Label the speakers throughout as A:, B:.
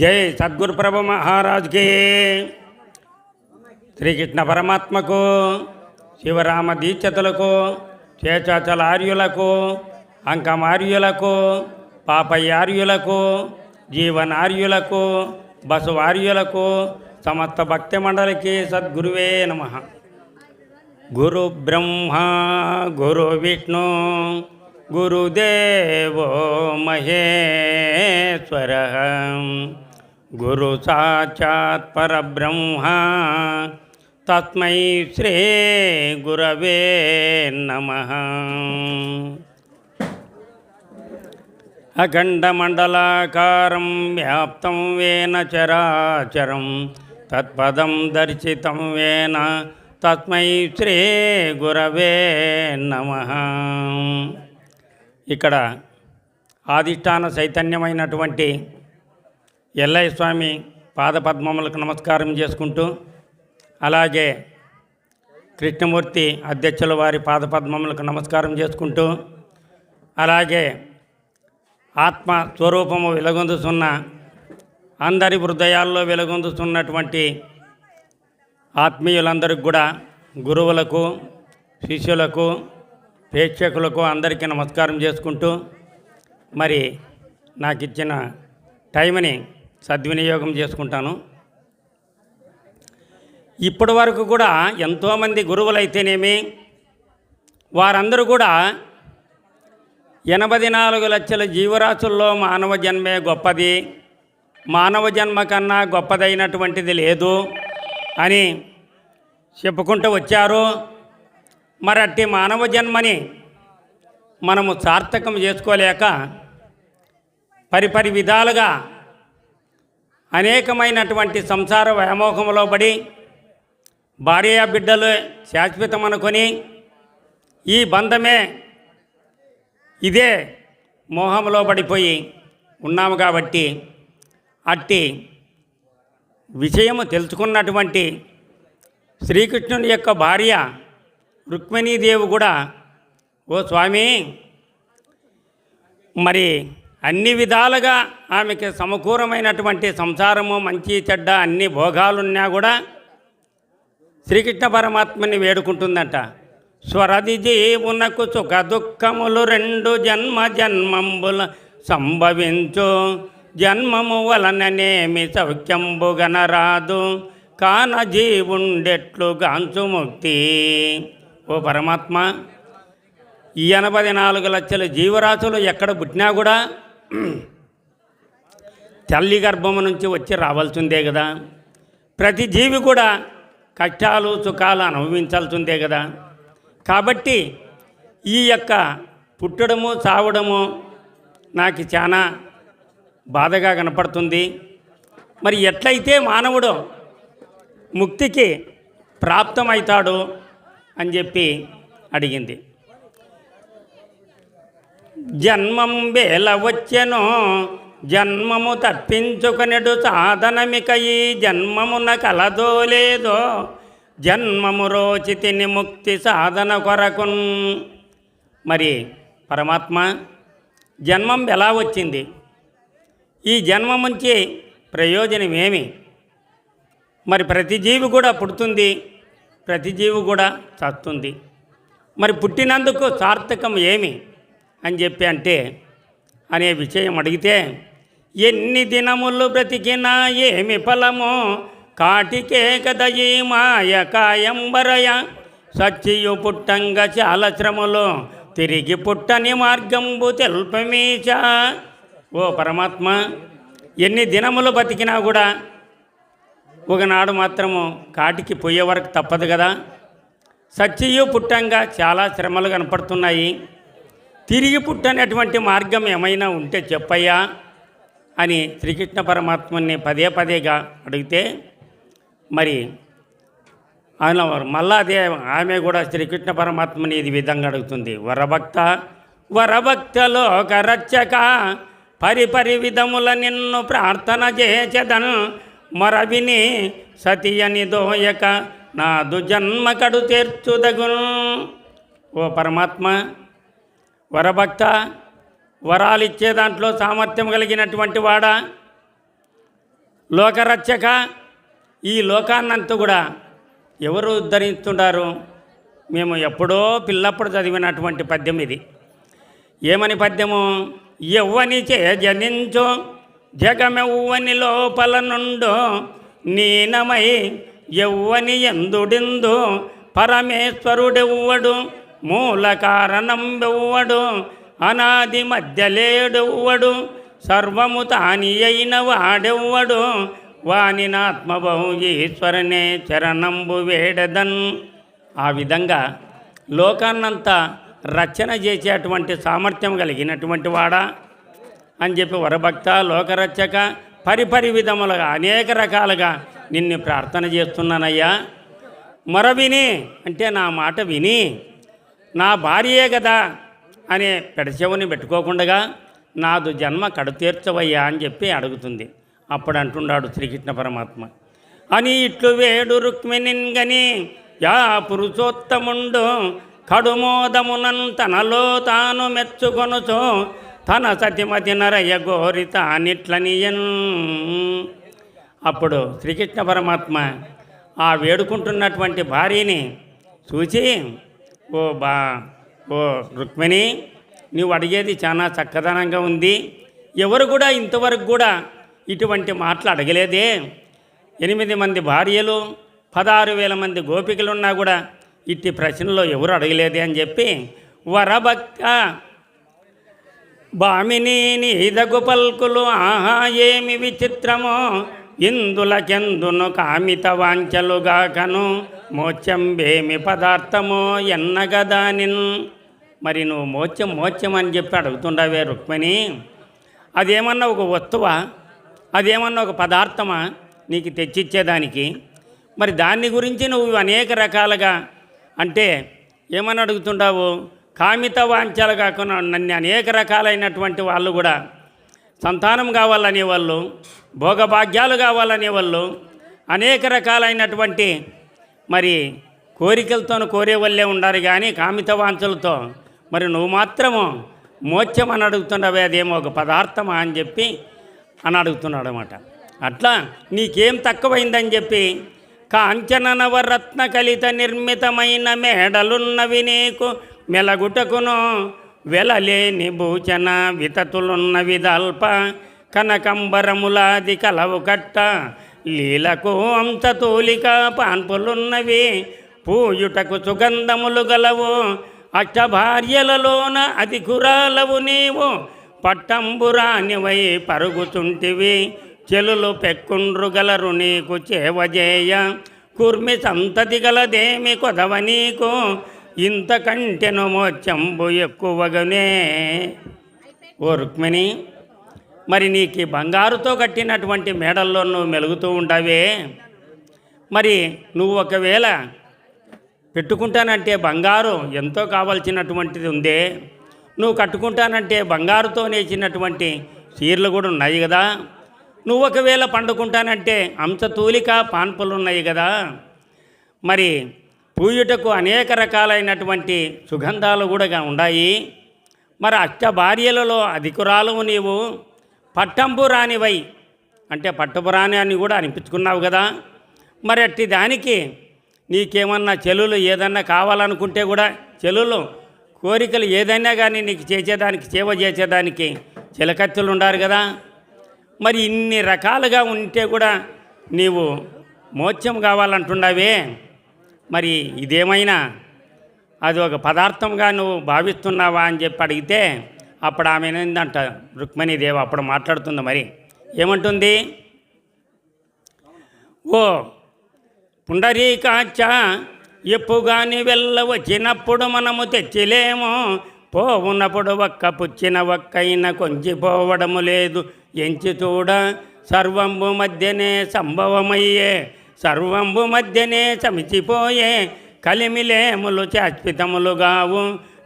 A: జై సద్గురు ప్రభు మహారాజ్కి, శ్రీకృష్ణ పరమాత్మకు, శివరామ దీక్షతులకు, శేషాచలార్యులకు, అంకమార్యులకు, పాపయ్యార్యులకు, జీవనార్యులకు, బసవార్యులకు, సమస్త భక్తి మండలికి సద్గురువే నమః. గురు బ్రహ్మ గురు విష్ణు గురుదేవో మహేశ్వర, గురు సాక్షాత్ పరబ్రహ్మ తస్మై శ్రీ గురవే నమః. అఖండమండలాకారం వ్యాప్తం వేన చరాచరం తత్పదం దర్శితం వేన తస్మై శ్రీ గురవే నమః. ఇక్కడ ఆదిష్టాన చైతన్యమైనటువంటి ఎల్లయ్య స్వామి పాదపద్మములకు నమస్కారం చేసుకుంటూ, అలాగే కృష్ణమూర్తి అధ్యక్షుల వారి పాదపద్మములకు నమస్కారం చేసుకుంటూ, అలాగే ఆత్మ స్వరూపము వెలుగొందుతున్న, అందరి హృదయాల్లో వెలుగొందుతున్నటువంటి ఆత్మీయులందరికీ కూడా, గురువులకు, శిష్యులకు, ప్రేక్షకులకు అందరికీ నమస్కారం చేసుకుంటూ, మరి నాకు ఇచ్చిన టైంని సద్వినియోగం చేసుకుంటాను. ఇప్పటి వరకు కూడా ఎంతోమంది గురువులైతేనేమి, వారందరూ కూడా 84 లక్షల జీవరాశుల్లో మానవ జన్మే గొప్పది, మానవ జన్మ కన్నా గొప్పదైనటువంటిది లేదు అని చెప్పుకుంటూ వచ్చారు. మరి అట్టి మానవ జన్మని మనము సార్థకం చేసుకోలేక పరిపరి విధాలుగా అనేకమైనటువంటి సంసార వ్యామోహంలో పడి, భార్య బిడ్డలు శాశ్వతం అనుకొని, ఈ బంధమే ఇదే మోహంలో పడిపోయి ఉన్నాము. కాబట్టి అట్టి విషయము తెలుసుకున్నటువంటి శ్రీకృష్ణుని యొక్క భార్య రుక్మిణీదేవి కూడా, ఓ స్వామి, మరి అన్ని విధాలుగా ఆమెకి సమకూరమైనటువంటి సంసారము, మంచి చెడ్డ అన్ని భోగాలున్నా కూడా శ్రీకృష్ణ పరమాత్మని వేడుకుంటుందంట. స్వరది జీవునకు సుఖ దుఃఖములు 2 జన్మ జన్మంబుల సంభవించు, జన్మము వలననేమి సౌఖ్యంబుగనరాదు, కాన జీవుండెట్లు గాంచు ముక్తి. ఓ పరమాత్మ, ఈ 84 లక్షల జీవరాశులు ఎక్కడ పుట్టినా కూడా తల్లి గర్భము నుంచి వచ్చి రావాల్సిందే కదా. ప్రతి జీవి కూడా కష్టాలు సుఖాలు అనుభవించాల్సిందే కదా. కాబట్టి ఈ యొక్క పుట్టడము చావడము నాకు చాలా బాధగా కనపడుతుంది. మరి ఎట్లయితే మానవుడు ముక్తికి ప్రాప్తమవుతాడు అని చెప్పి అడిగింది. జన్మం వేల వచ్చెను, జన్మము తప్పించుకునేడు సాధనమిక ఈ జన్మమున కలదో లేదో, జన్మము రోచితిని ముక్తి సాధన కొరకున్. మరి పరమాత్మ, జన్మం ఎలా వచ్చింది? ఈ జన్మ నుంచి ప్రయోజనం ఏమి? మరి ప్రతి జీవి కూడా పుడుతుంది, ప్రతి జీవి కూడా చస్తుంది. మరి పుట్టినందుకు సార్థకం ఏమి అని చెప్పి అనే విషయం అడిగితే, ఎన్ని దినములు బ్రతికినా ఏమి ఫలము, కాటికే కద ఈ మాయ కాయంబరయ, సచ్చియు పుట్టంగ చాలా శ్రమలు, తిరిగి పుట్టని మార్గంబు తెల్పమీచ. ఓ పరమాత్మ, ఎన్ని దినములు బతికినా కూడా ఒకనాడు మాత్రము కాటికి పోయే వరకు తప్పదు కదా. సచ్చియు పుట్టంగా చాలా శ్రమలు కనపడుతున్నాయి, తిరిగి పుట్టనేటువంటి మార్గం ఏమైనా ఉంటే చెప్పయ్యా అని శ్రీకృష్ణ పరమాత్మని పదే పదేగా అడిగితే, మరి ఆయన మళ్ళా అదే ఆమె కూడా శ్రీకృష్ణ పరమాత్మని ఇది విధంగా అడుగుతుంది. వరభక్త వరభక్తలోక రక్షక, పరిపరి విధముల నిన్ను ప్రార్థన చేచెదను, మరవిని సతియని దోయక నాదు జన్మ కడు తీర్చుదగును. ఓ పరమాత్మ, వరభక్త, వరాలు ఇచ్చే దాంట్లో సామర్థ్యం కలిగినటువంటి వాడా, లోకరక్షక, ఈ లోకాన్నంతా కూడా ఎవరు ఉద్ధరిస్తుంటారు? మేము ఎప్పుడో పిల్లప్పుడు చదివినటువంటి పద్యం ఇది. ఏమని పద్యము? ఎవ్వని చే జనించో జగమెవ్వని లోపల నుండో నీనమై ఎవ్వని ఎందుడిందు పరమేశ్వరుడెవ్వడు మూల కారణంబెవ్వడు అనాది మధ్యలేడెవ్వడు సర్వము తాని అయిన వాడెవ్వడు వానినాత్మబహు ఈశ్వరనే చరణంబు వేడదన్. ఆ విధంగా లోకాన్నంతా రచన చేసేటువంటి సామర్థ్యం కలిగినటువంటి వాడా అని చెప్పి వరభక్త, లోకరక్షక, పరిపరి విధములుగా అనేక రకాలుగా నిన్ను ప్రార్థన చేస్తున్నానయ్యా. విని అంటే నా మాట విని నా భార్యే కదా అనే పెడచెవుని పెట్టుకోకుండా నాదు జన్మ కడుతీర్చవయ్యా అని చెప్పి అడుగుతుంది. అప్పుడు అంటున్నాడు శ్రీకృష్ణ పరమాత్మ, అని ఇట్లు వేడు రుక్మిణిన్ గని యా పురుషోత్తముండు కడుమోదమునన్ తనలో తాను మెచ్చుకొనుచో తన సతిమతి నరయ గోరి తానిట్లనియన్. అప్పుడు శ్రీకృష్ణ పరమాత్మ ఆ వేడుకుంటున్నటువంటి భార్యని చూసి, ఓ రుక్మిణి, నువ్వు అడిగేది చాలా చక్కదనంగా ఉంది. ఎవరు కూడా ఇంతవరకు కూడా ఇటువంటి మాటలు అడగలేదే. 8 మంది భార్యలు, 16,000 మంది గోపికలున్నా కూడా ఇట్టి ప్రశ్నలో ఎవరు అడగలేదే అని చెప్పి వరభక్త భామిని నీదగు పల్కులు ఆహా ఏమి విచిత్రమో ఇందులకెందును కామిత వాంఛలుగాకను మోత్యంబేమి పదార్థమో ఎన్నగదానిన్. మరి నువ్వు మోత్యం అని చెప్పి అడుగుతుండవే రుక్మిణి, అదేమన్నా ఒక వస్తువా, అదేమన్నా ఒక పదార్థమా నీకు తెచ్చిచ్చేదానికి? మరి దాన్ని గురించి నువ్వు అనేక రకాలుగా అంటే ఏమని అడుగుతుంటావు? కామిత వాంఛలు కాకుండా నన్ను అనేక రకాలైనటువంటి వాళ్ళు కూడా సంతానం కావాలనేవాళ్ళు, భోగభాగ్యాలు కావాలనేవాళ్ళు, అనేక రకాలైనటువంటి మరి కోరికలతో కోరే వాళ్ళే ఉండాలి. కానీ కామిత వాంఛలతో మరి నువ్వు మాత్రము మోత్యం అని అడుగుతుండవే, అదేమో ఒక పదార్థమా అని చెప్పి అని అడుగుతున్నాడు అన్నమాట. అట్లా నీకేం తక్కువైందని చెప్పి కాంచన నవరత్న కలిత నిర్మితమైన మేడలున్నవి నీకు మెలగుటకును వెలలేని భూచన వితతులున్నవి దల్ప కనకంబరములాది కలవు కట్ట లీలకు అంశతూలిక పాన్పులున్నవి పూయుటకు సుగంధములు గలవు అష్టభార్యలలోన అతి కురాలవు నీవు పట్టంబురానివై పరుగుచుంటివి చెలులు పెక్కుండ్రు గలరు నీకు చేవజేయ కుర్మి సంతతి గలదేమి కొదవ నీకు ఇంతకంటెను మోత్యంబు ఎక్కువగానే. ఓ రుక్మిణి, మరి నీకు బంగారుతో కట్టినటువంటి మేడల్లో నువ్వు మెలుగుతూ ఉంటావే, మరి నువ్వు ఒకవేళ పెట్టుకుంటానంటే బంగారు ఎంతో కావాల్సినటువంటిది ఉందే, నువ్వు కట్టుకుంటానంటే బంగారుతో నేసినటువంటి చీరలు కూడా ఉన్నాయి కదా, నువ్వు ఒకవేళ పండుకుంటానంటే అంశతూలిక పాన్పులు ఉన్నాయి కదా, మరి పూయుటకు అనేక రకాలైనటువంటి సుగంధాలు కూడా ఉన్నాయి. మరి అష్టభార్యలలో అధికురాలు నీవు పట్టంబు రానివై అంటే పట్టపు రాని అని కూడా అనిపించుకున్నావు కదా. మరి అట్టి దానికి నీకేమన్నా చెలులు ఏదన్నా కావాలనుకుంటే కూడా చెలులు కోరికలు ఏదైనా కానీ నీకు చేసేదానికి సేవ చేసేదానికి చిలకత్తులు ఉండారు కదా. మరి ఇన్ని రకాలుగా ఉంటే కూడా నీవు మోత్యం కావాలంటున్నావే, మరి ఇదేమైనా అది ఒక పదార్థంగా నువ్వు భావిస్తున్నావా అని చెప్పి అడిగితే అప్పుడు ఆమె ఏందంట రుక్మిణీదేవి అప్పుడు మాట్లాడుతుంది. మరి ఏమంటుంది? ఓ పుండరీకాచ, ఎప్పుగాని వెళ్ళవచ్చినప్పుడు మనము తెచ్చిలేము, పోవున్నప్పుడు ఒక్క పుచ్చిన ఒక్కైన కొంచిపోవడము లేదు ఎంచి చూడ, సర్వంబు మధ్యనే సంభవమయ్యే సర్వంబు మధ్యనే చమిచిపోయే కలిమిలేములు శాశ్వతములుగావు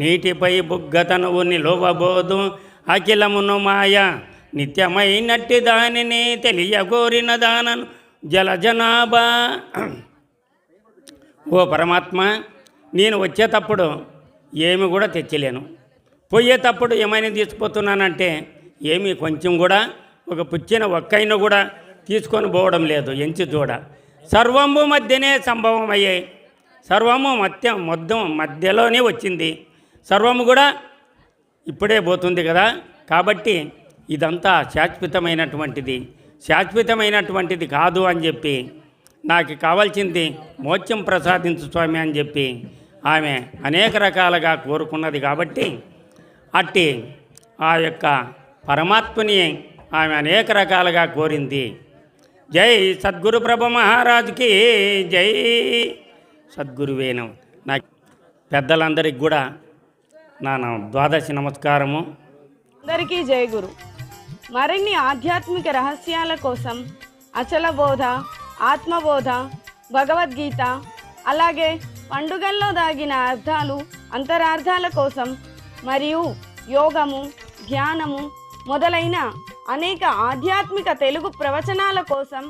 A: నీటిపై బుగ్గతనువు నిలువబోదు అఖిలమును మాయ నిత్యమైనట్టి దానిని తెలియగోరిన దానను జలజనాభా. ఓ పరమాత్మ, నేను వచ్చేటప్పుడు ఏమి కూడా తెచ్చలేను, పోయేటప్పుడు ఏమైనా తీసుకుపోతున్నానంటే ఏమి కొంచెం కూడా ఒక పుచ్చిన ఒక్కైనా కూడా తీసుకొని పోవడం లేదు ఎంచి చూడ. సర్వము మధ్యనే సంభవం అయ్యాయి. సర్వము మొత్తం మధ్యలోనే వచ్చింది. సర్వము కూడా ఇప్పుడే పోతుంది కదా. కాబట్టి ఇదంతా శాశ్వతమైనటువంటిది కాదు అని చెప్పి, నాకు కావాల్సింది మోక్షం ప్రసాదించు స్వామి అని చెప్పి ఆమె అనేక రకాలుగా కోరుకున్నది. కాబట్టి అట్టి ఆ యొక్క పరమాత్మని ఆమె అనేక రకాలుగా కోరింది. జై సద్గురు ప్రభ మహారాజుకి జై. సద్గురువేను. నా పెద్దలందరికీ కూడా నా ద్వాదశి నమస్కారము.
B: అందరికీ జై గురు. మరిన్ని ఆధ్యాత్మిక రహస్యాల కోసం అచల బోధ, ఆత్మబోధ, భగవద్గీత, అలాగే పండుగల్లో దాగిన అర్థాలు, అంతరార్థాల కోసం మరియు యోగము, ధ్యానము మొదలైన అనేక ఆధ్యాత్మిక తెలుగు ప్రవచనాల కోసం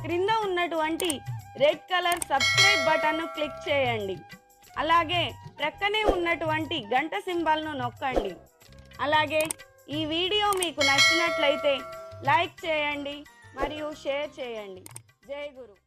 B: క్రింద ఉన్నటువంటి రెడ్ కలర్ సబ్స్క్రైబ్ బటన్ను క్లిక్ చేయండి. అలాగే ప్రక్కనే ఉన్నటువంటి గంట సింబల్ను నొక్కండి. అలాగే ఈ వీడియో మీకు నచ్చినట్లయితే లైక్ చేయండి మరియు షేర్ చేయండి. జై గురు.